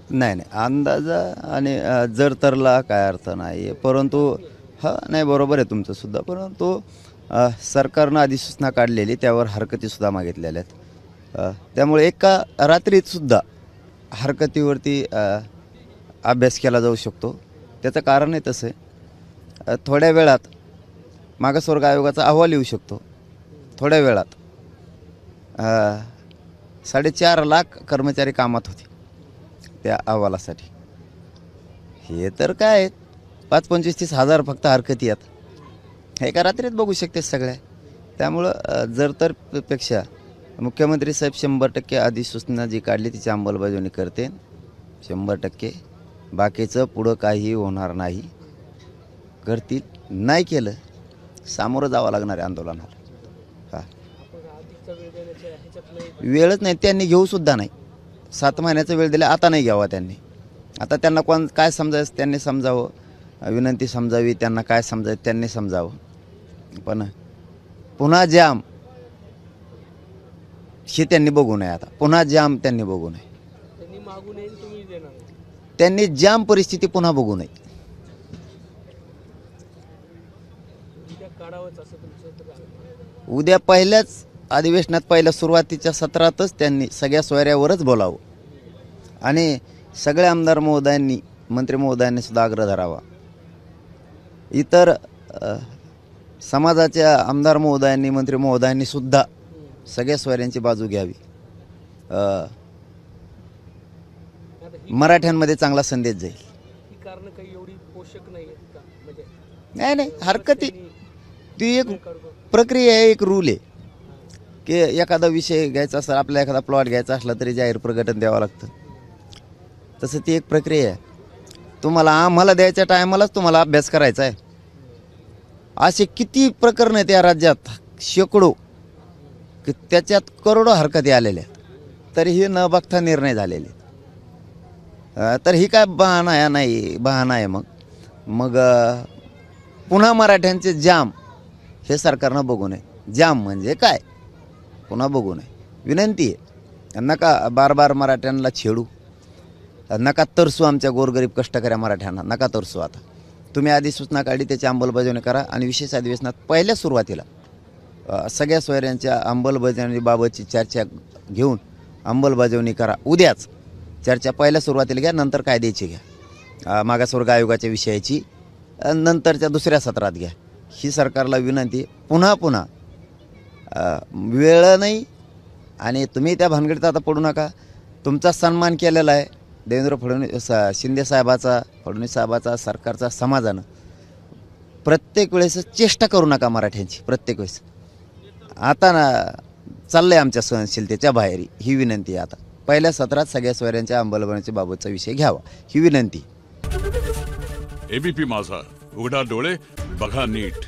नाही नाही अंदाजा आणि जर तरला काय अर्थ नाही आहे, परंतु हा नाही बरोबर आहे तुमचं सुद्धा, परंतु सरकारनं अधिसूचना काढलेली त्यावर हरकतीसुद्धा मागितलेल्या आहेत. त्यामुळे एका रात्रीत सुद्धा हरकतीवरती अभ्यास केला जाऊ शकतो. त्याचं कारण आहे तसं आहे, थोड्या वेळात मागासवर्ग आयोगाचा अहवाल येऊ शकतो. थोड्या वेळात 4.5 लाख कर्मचारी कामात होते त्या अहवालासाठी. हे तर काय 25-30 हजार फक्त हरकती आहेत, हे एका रात्रीत बघू शकते सगळ्या. त्यामुळं जर तर पेक्षा मुख्यमंत्री साहेब 100% अधिसूचना जी काढली तिची अंमलबजावणी करते 100%. बाकीचं पुढं काही होणार नाही. करतील, नाही केलं सामोरं जावं लागणार आहे आंदोलनाला. हां वेळच नाही, त्यांनी घेऊसुद्धा नाही. 7 महिन्याचा वेळ दिला, आता नाही घ्यावा त्यांनी. आता त्यांना काय समजायचं त्यांनी समजावं, विनंती समजावी त्यांना, काय समजायचं त्यांनी समजावं. पण पुन्हा जाम हे त्यांनी बघू नये. आता पुन्हा जाम त्यांनी बघू नये. त्यांनी जाम परिस्थिती पुन्हा बघू नये. उद्या पहिल्याच अधिवेशनात पहिल्या सुरुवातीच्या सत्रातच त्यांनी सगळ्या सोयऱ्यावरच बोलावं आणि सगळ्या आमदार महोदयांनी मंत्री महोदयांनी सुद्धा आग्रह धरावा. इतर समाजाच्या आमदार महोदयांनी मंत्री महोदयांनी सुद्धा सगळ्या सोयऱ्यांची बाजू घ्यावी. मराठ्यांमध्ये चांगला संदेश जाईल. नाही नाही हरकती ती एक प्रक्रिया आहे, एक रूल आहे की एखादा विषय घ्यायचा असेल, आपला एखादा प्लॉट घ्यायचा असला तरी जाहीर प्रकटन द्यावं लागतं. तसं ती एक प्रक्रिया आहे. तुम्हाला आम्हाला द्यायच्या टायमालाच तुम्हाला अभ्यास करायचा आहे. असे किती प्रकरण आहेत या राज्यात, शेकडो, की त्याच्यात करोडो हरकती आलेल्या आहेत तरीही न बघता निर्णय झालेले. तर ही काय बहाणा आहे? नाही बहाणा आहे. मग पुन्हा मराठ्यांचे जाम हे सरकारनं बघू नये. जाम म्हणजे काय पुन्हा बघू नये. विनंती आहे, नका बार बार मराठ्यांना छेडू, नका तरसू आमच्या गोरगरीब कष्टकऱ्या मराठ्यांना, नका तरसू. आता तुम्ही अधिसूचना काढली त्याची अंमलबजावणी करा आणि विशेष अधिवेशनात पहिल्या सुरुवातीला सगळ्या सोयऱ्यांच्या अंमलबजावणीबाबतची चर्चा घेऊन अंमलबजावणी करा. उद्याच चर्चा पहिल्या सुरुवातीला घ्या, नंतर कायद्याची घ्या, मागासवर्ग आयोगाच्या विषयाची नंतरच्या दुसऱ्या सत्रात घ्या. ही सरकारला विनंती. पुन्हा वेळ नाही आणि तुम्ही त्या भानगडीत आता पडू नका. तुमचा सन्मान केलेला आहे देवेंद्र फडणवीस शिंदे साहेबाचा, फडणवीस साहेबाचा, सरकारचा, समाजानं. प्रत्येक वेळेस चेष्टा करू नका मराठ्यांची. प्रत्येक वेळेस आता चाललं आहे आमच्या सहनशीलतेच्या बाहेर. ही विनंती आहे. आता पहिल्या सत्रात सगळ्या सोयऱ्यांच्या अंमलबजावणीच्या बाबतचा विषय घ्यावा, ही विनंती. एबीपी माझा, उघडा डोळे बघा नीट.